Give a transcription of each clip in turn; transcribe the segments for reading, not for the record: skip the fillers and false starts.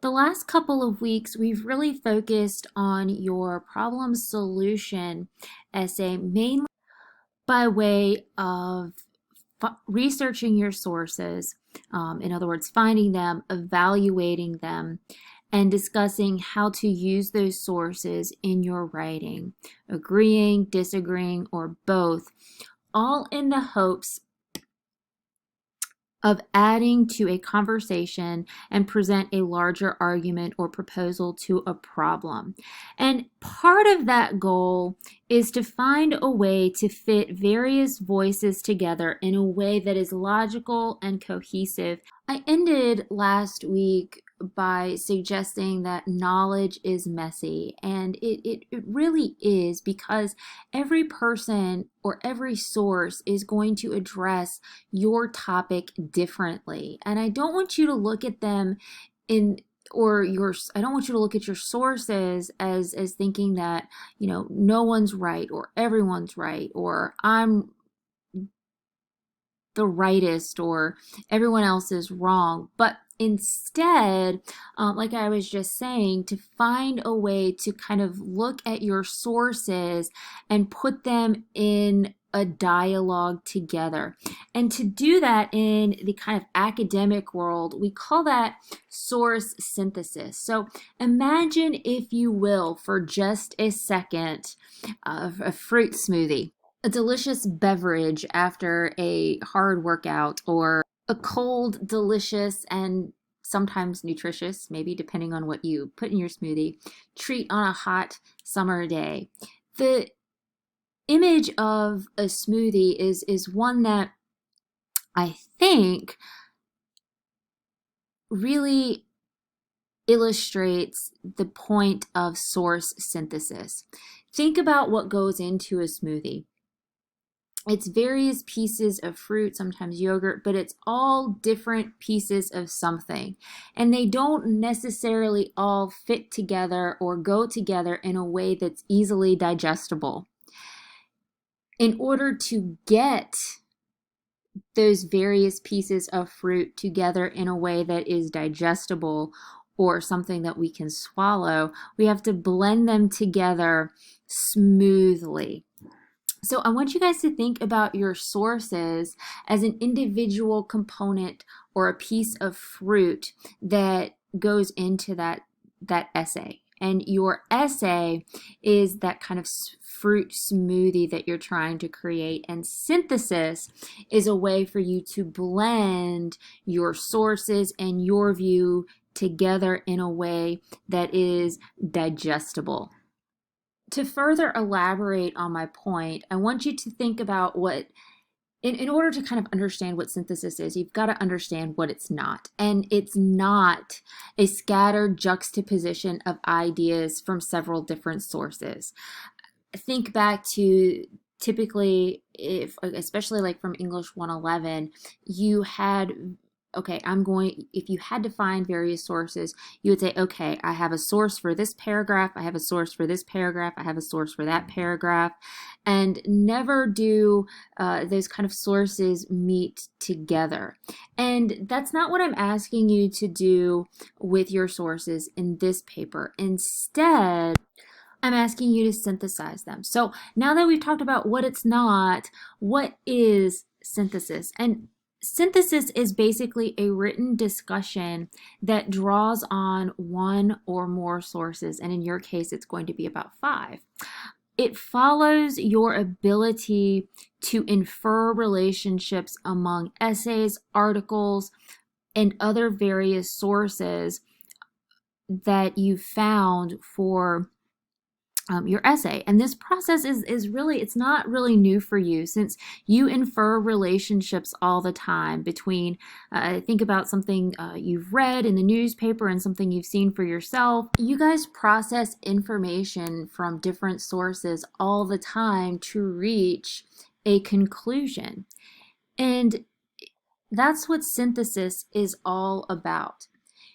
The last couple of weeks, we've really focused on your problem solution essay, mainly by way of researching your sources. In other words, finding them, evaluating them, and discussing how to use those sources in your writing, agreeing, disagreeing, or both, all in the hopes of adding to a conversation and present a larger argument or proposal to a problem. And part of that goal is to find a way to fit various voices together in a way that is logical and cohesive. I ended last week by suggesting that knowledge is messy, and it really is, because every person or every source is going to address your topic differently. And I don't want you to look at them in I don't want you to look at your sources as thinking that, no one's right or everyone's right or I'm the rightest or everyone else is wrong. But instead, like I was just saying, to find a way to kind of look at your sources and put them in a dialogue together. And to do that in the kind of academic world, we call that source synthesis. So imagine, if you will, for just a second, a fruit smoothie, a delicious beverage after a hard workout, or a cold, delicious, and sometimes nutritious, maybe depending on what you put in your smoothie, treat on a hot summer day. The image of a smoothie is one that I think really illustrates the point of source synthesis. Think about what goes into a smoothie. It's various pieces of fruit, sometimes yogurt, but it's all different pieces of something. And they don't necessarily all fit together or go together in a way that's easily digestible. In order to get those various pieces of fruit together in a way that is digestible or something that we can swallow, we have to blend them together smoothly. So I want you guys to think about your sources as an individual component or a piece of fruit that goes into that essay. And your essay is that kind of fruit smoothie that you're trying to create. And synthesis is a way for you to blend your sources and your view together in a way that is digestible. To further elaborate on my point, I want you to think about what, in order to kind of understand what synthesis is, you've got to understand what it's not. And it's not a scattered juxtaposition of ideas from several different sources. Think back to typically, especially like from English 111, you had, if you had to find various sources, you would say, okay, I have a source for this paragraph, I have a source for this paragraph, I have a source for that paragraph, and never do those kind of sources meet together. And that's not what I'm asking you to do with your sources in this paper. Instead, I'm asking you to synthesize them. So now that we've talked about what it's not, what is synthesis? And synthesis is basically a written discussion that draws on one or more sources, and in your case, it's going to be about 5. It follows your ability to infer relationships among essays, articles, and other various sources that you found for your essay. And this process is really, it's not really new for you, since you infer relationships all the time between, think about something you've read in the newspaper and something you've seen for yourself. You guys process information from different sources all the time to reach a conclusion. And that's what synthesis is all about.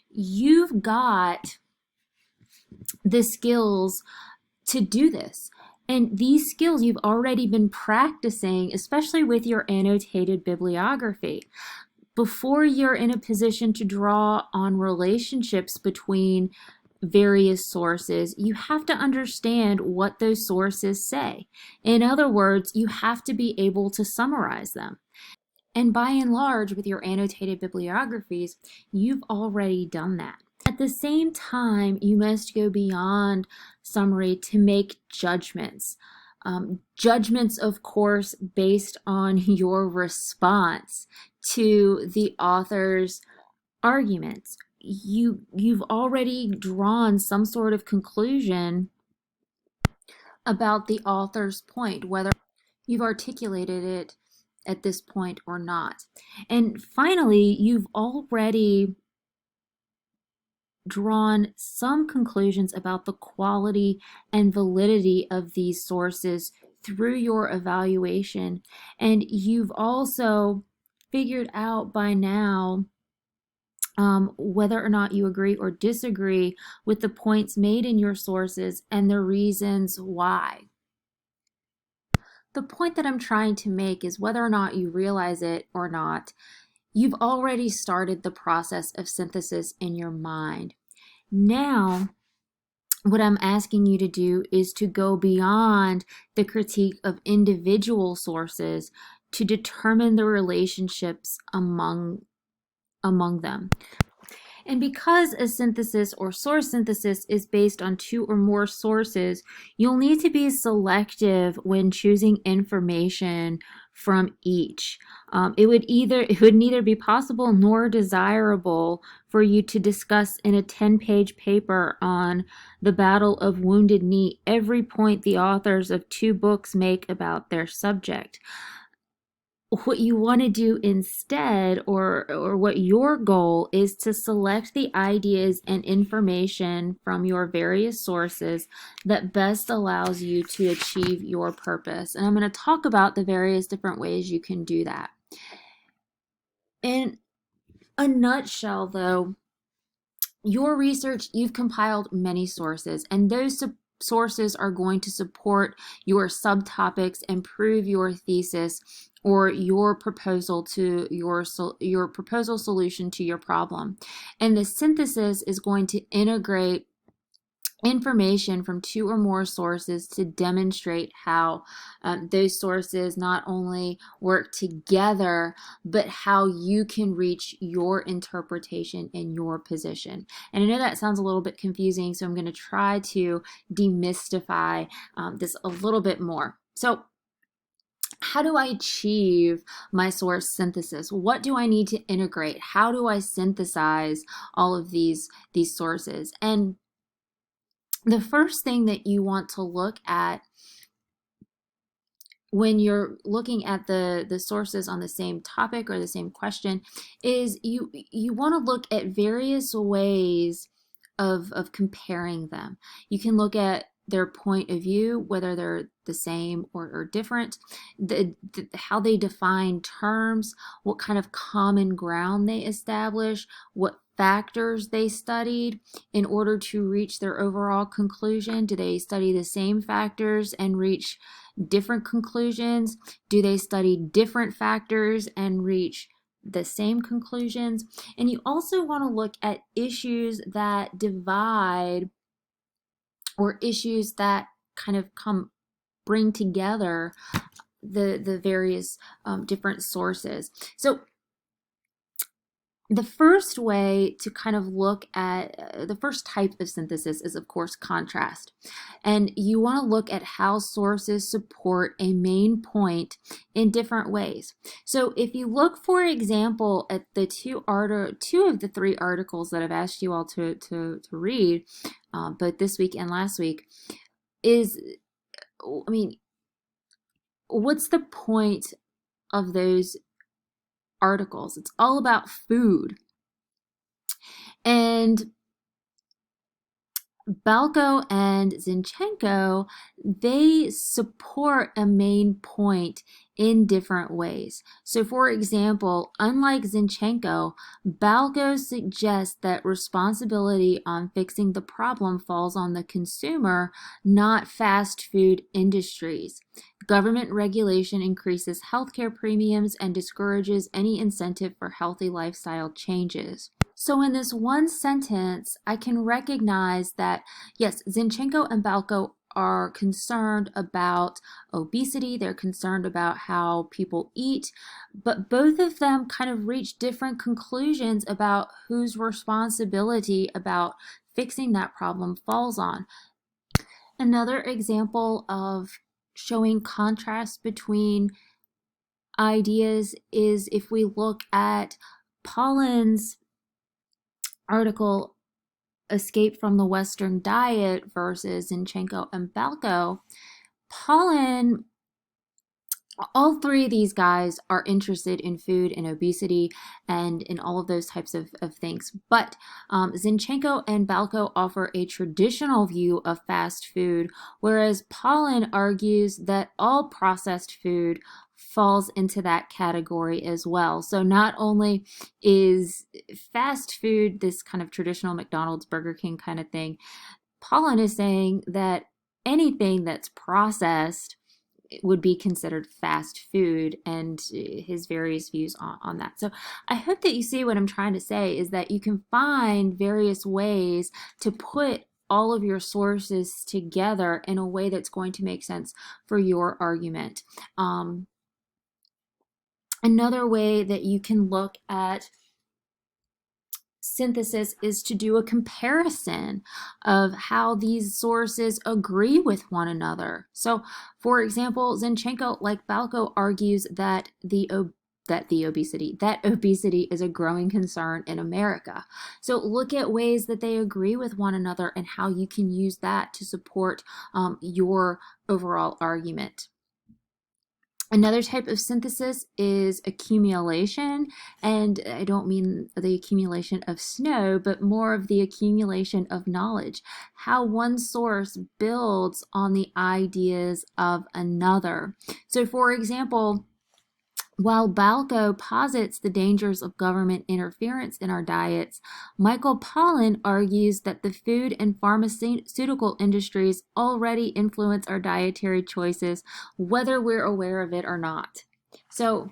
You've got the skills to do this. And these skills you've already been practicing, especially with your annotated bibliography. Before you're in a position to draw on relationships between various sources, you have to understand what those sources say. In other words, you have to be able to summarize them. And by and large, with your annotated bibliographies, you've already done that. At the same time, you must go beyond summary to make judgments. Judgments, of course, based on your response to the author's arguments. You've already drawn some sort of conclusion about the author's point, whether you've articulated it at this point or not. And finally, you've already drawn some conclusions about the quality and validity of these sources through your evaluation. And you've also figured out by now whether or not you agree or disagree with the points made in your sources and the reasons why. The point that I'm trying to make is whether or not you realize it or not, you've already started the process of synthesis in your mind. Now, what I'm asking you to do is to go beyond the critique of individual sources to determine the relationships among them. And because a synthesis or source synthesis is based on two or more sources, you'll need to be selective when choosing information from each. It would neither be possible nor desirable for you to discuss in a 10-page paper on the Battle of Wounded Knee every point the authors of 2 books make about their subject. What you want to do instead, or what your goal is, to select the ideas and information from your various sources that best allows you to achieve your purpose. And I'm going to talk about the various different ways you can do that. In a nutshell, though, your research, you've compiled many sources, and those sources are going to support your subtopics and prove your thesis or your proposal to your proposal solution to your problem. And the synthesis is going to integrate information from 2 or more sources to demonstrate how those sources not only work together, but how you can reach your interpretation and your position. And I know that sounds a little bit confusing, so I'm going to try to demystify this a little bit more. So, how do I achieve my source synthesis? What do I need to integrate? How do I synthesize all of these sources? And the first thing that you want to look at when you're looking at the sources on the same topic or the same question is you want to look at various ways of comparing them. You can look at their point of view, whether they're the same or different, how they define terms, what kind of common ground they establish, what factors they studied in order to reach their overall conclusion. Do they study the same factors and reach different conclusions? Do they study different factors and reach the same conclusions? And you also want to look at issues that divide, or issues that kind of bring together the various different sources. So the first way to kind of look at the first type of synthesis is, of course, contrast. And you want to look at how sources support a main point in different ways. So if you look, for example, at the two of the 3 articles that I've asked you all to read, both this week and last week, what's the point of those articles? It's all about food. And Balko and Zinchenko, they support a main point in different ways. So for example, unlike Zinchenko, Balko suggests that responsibility on fixing the problem falls on the consumer, not fast food industries. Government regulation increases healthcare premiums and discourages any incentive for healthy lifestyle changes. So in this one sentence, I can recognize that, yes, Zinchenko and Balco are concerned about obesity. They're concerned about how people eat, but both of them kind of reach different conclusions about whose responsibility about fixing that problem falls on. Another example of showing contrast between ideas is if we look at Pollan's article, Escape from the Western Diet versus Zinchenko and Balco. Pollan, all three of these guys are interested in food and obesity and in all of those types of things. But Zinchenko and Balco offer a traditional view of fast food, whereas Pollan argues that all processed food falls into that category as well. So not only is fast food this kind of traditional McDonald's, Burger King kind of thing, Pollan is saying that anything that's processed would be considered fast food, and his various views on that. So I hope that you see what I'm trying to say is that you can find various ways to put all of your sources together in a way that's going to make sense for your argument. Another way that you can look at synthesis is to do a comparison of how these sources agree with one another. So, for example, Zinchenko, like Balco, argues that obesity is a growing concern in America. So look at ways that they agree with one another and how you can use that to support your overall argument. Another type of synthesis is accumulation, and I don't mean the accumulation of snow, but more of the accumulation of knowledge, how one source builds on the ideas of another. So for example, while Balco posits the dangers of government interference in our diets, Michael Pollan argues that the food and pharmaceutical industries already influence our dietary choices, whether we're aware of it or not. So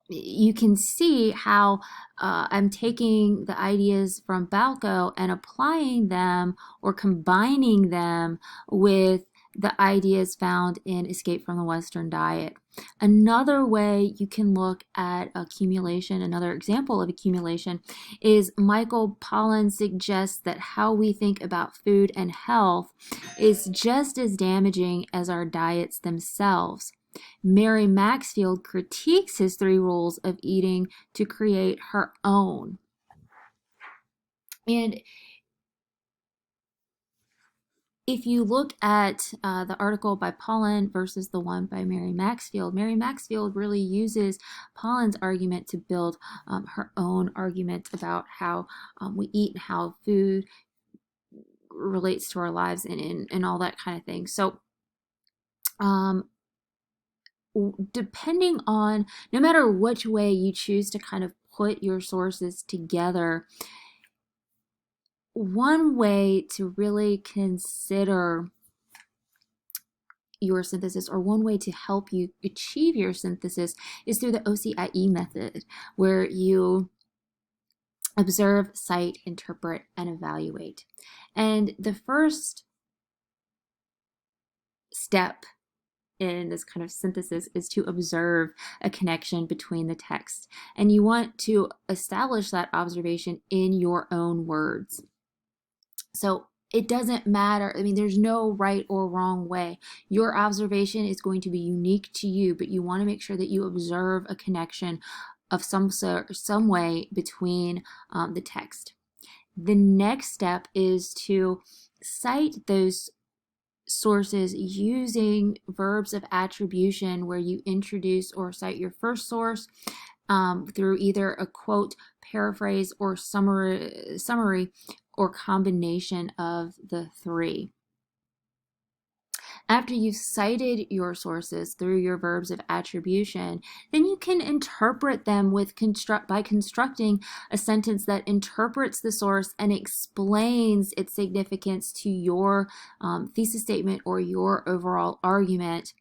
you can see how I'm taking the ideas from Balco and applying them or combining them with the ideas found in Escape from the Western Diet. Another way you can look at accumulation, another example of accumulation, is Michael Pollan suggests that how we think about food and health is just as damaging as our diets themselves. Mary Maxfield critiques his 3 rules of eating to create her own. And if you look at the article by Pollan versus the one by Mary Maxfield really uses Pollan's argument to build her own argument about how we eat and how food relates to our lives and all that kind of thing. So depending on, no matter which way you choose to kind of put your sources together, one way to really consider your synthesis, or one way to help you achieve your synthesis, is through the OCIE method, where you observe, cite, interpret, and evaluate. And the first step in this kind of synthesis is to observe a connection between the text. And you want to establish that observation in your own words. So it doesn't matter. I mean, there's no right or wrong way. Your observation is going to be unique to you, but you want to make sure that you observe a connection of some way between the text. The next step is to cite those sources using verbs of attribution, where you introduce or cite your first source through either a quote, paraphrase, or summary or combination of the 3. After you've cited your sources through your verbs of attribution, then you can interpret them by constructing a sentence that interprets the source and explains its significance to your thesis statement or your overall argument,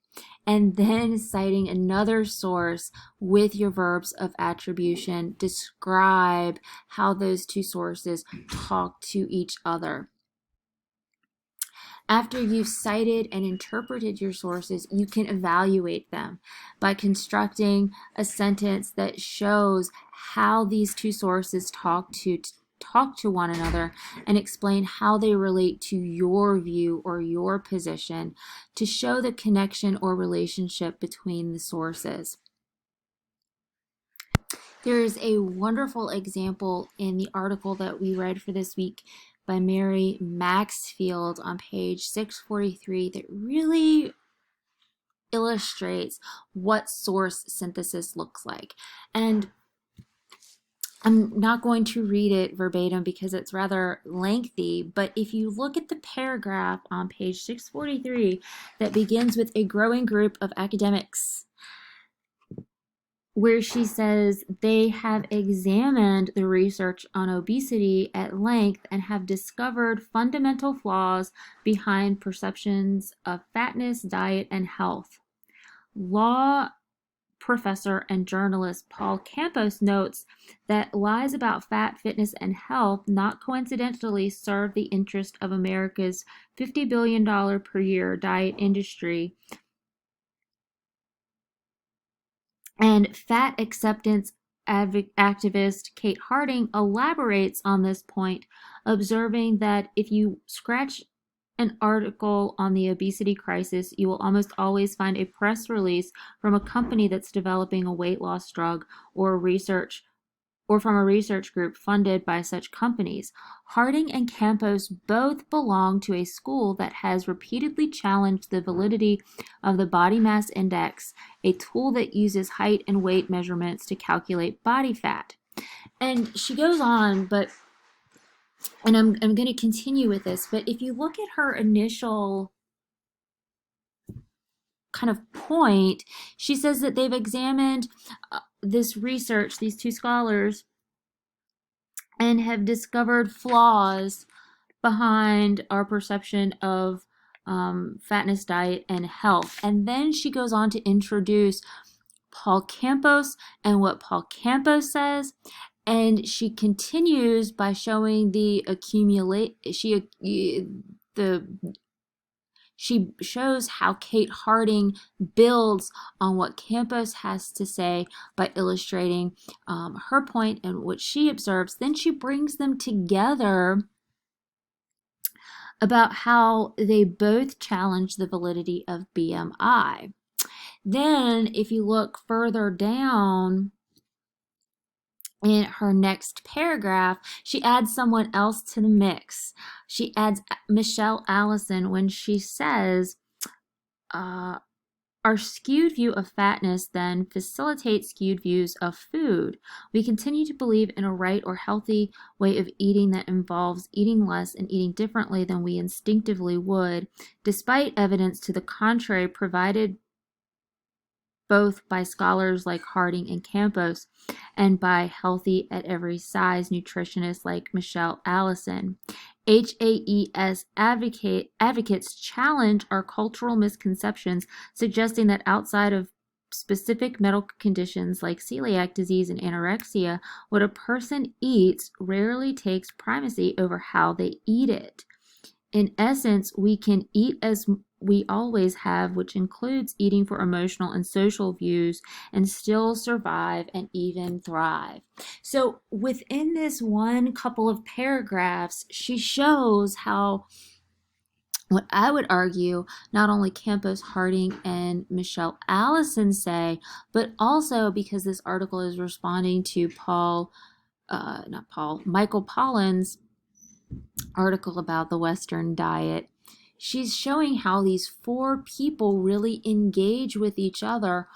and then citing another source with your verbs of attribution. Describe how those two sources talk to each other. After you've cited and interpreted your sources, you can evaluate them by constructing a sentence that shows how these two sources talk to one another and explain how they relate to your view or your position to show the connection or relationship between the sources. There is a wonderful example in the article that we read for this week by Mary Maxfield on page 643 that really illustrates what source synthesis looks like. And I'm not going to read it verbatim because it's rather lengthy, but if you look at the paragraph on page 643 that begins with a growing group of academics, where she says they have examined the research on obesity at length and have discovered fundamental flaws behind perceptions of fatness, diet, and health. Law professor and journalist Paul Campos notes that lies about fat, fitness, and health not coincidentally serve the interest of America's $50 billion per year diet industry. And fat acceptance activist Kate Harding elaborates on this point, observing that if you scratch an article on the obesity crisis, you will almost always find a press release from a company that's developing a weight loss drug or from a research group funded by such companies. Harding and Campos both belong to a school that has repeatedly challenged the validity of the body mass index, a tool that uses height and weight measurements to calculate body fat. And she goes on, and I'm going to continue with this, but if you look at her initial kind of point, she says that they've examined this research, these two scholars, and have discovered flaws behind our perception of fatness, diet, and health. And then she goes on to introduce Paul Campos and what Paul Campos says. And she continues by showing she shows how Kate Harding builds on what Campos has to say by illustrating her point and what she observes. Then she brings them together about how they both challenge the validity of BMI. Then, if you look further down in her next paragraph, she adds someone else to the mix. She adds Michelle Allison when she says, our skewed view of fatness then facilitates skewed views of food. We continue to believe in a right or healthy way of eating that involves eating less and eating differently than we instinctively would, despite evidence to the contrary provided both by scholars like Harding and Campos and by healthy at every size nutritionists like Michelle Allison. HAES advocates challenge our cultural misconceptions, suggesting that outside of specific medical conditions like celiac disease and anorexia, what a person eats rarely takes primacy over how they eat it. In essence, we can eat as we always have, which includes eating for emotional and social views, and still survive and even thrive. So within this one couple of paragraphs, she shows how, what I would argue, not only Campos, Harding, and Michelle Allison say, but also because this article is responding to Michael Pollan's article about the Western diet. She's showing how these four people really engage with each other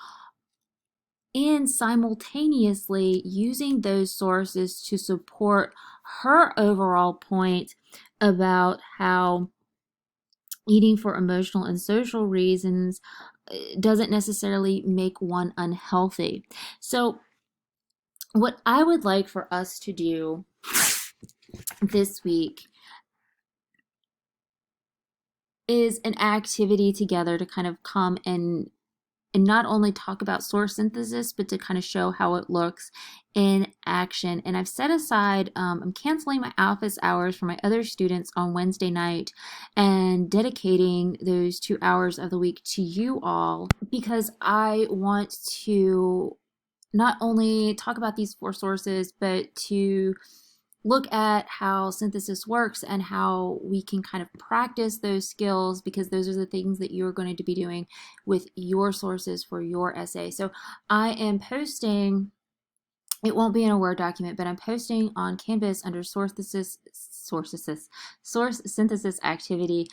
and simultaneously using those sources to support her overall point about how eating for emotional and social reasons doesn't necessarily make one unhealthy. So, what I would like for us to do this week is an activity together to kind of come and not only talk about source synthesis, but to kind of show how it looks in action. And I've set aside, I'm canceling my office hours for my other students on Wednesday night and dedicating those 2 hours of the week to you all, because I want to not only talk about these 4 sources, but to look at how synthesis works and how we can kind of practice those skills, because those are the things that you're going to be doing with your sources for your essay. So I am posting, it won't be in a Word document, but I'm posting on Canvas under source synthesis activity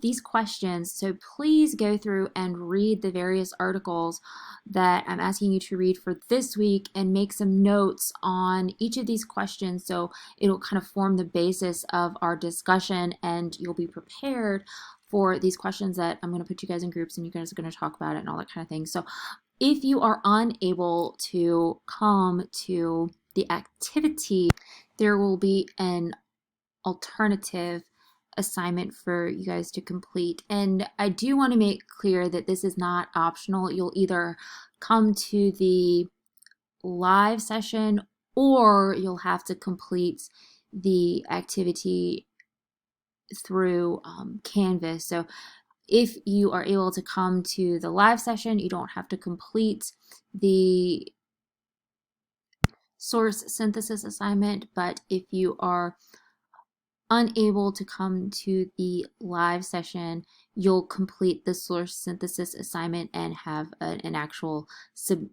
these questions. So please go through and read the various articles that I'm asking you to read for this week and make some notes on each of these questions, so it'll kind of form the basis of our discussion and you'll be prepared for these questions that I'm going to put you guys in groups and you guys are going to talk about it and all that kind of thing. So if you are unable to come to the activity, there will be an alternative assignment for you guys to complete. And I do want to make clear that this is not optional. You'll either come to the live session or you'll have to complete the activity through Canvas. So if you are able to come to the live session, you don't have to complete the source synthesis assignment, but if you are unable to come to the live session, you'll complete the source synthesis assignment and have an actual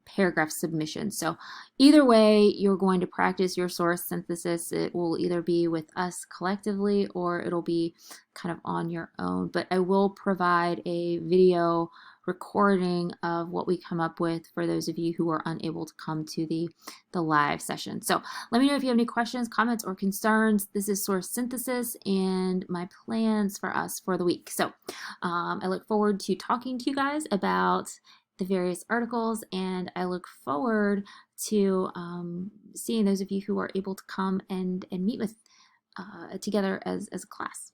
paragraph submission. So either way, you're going to practice your source synthesis. It will either be with us collectively or it'll be kind of on your own, but I will provide a video recording of what we come up with for those of you who are unable to come to the live session. So let me know if you have any questions, comments, or concerns. This is source synthesis and my plans for us for the week. So I look forward to talking to you guys about the various articles, and I look forward to seeing those of you who are able to come and meet with together as a class.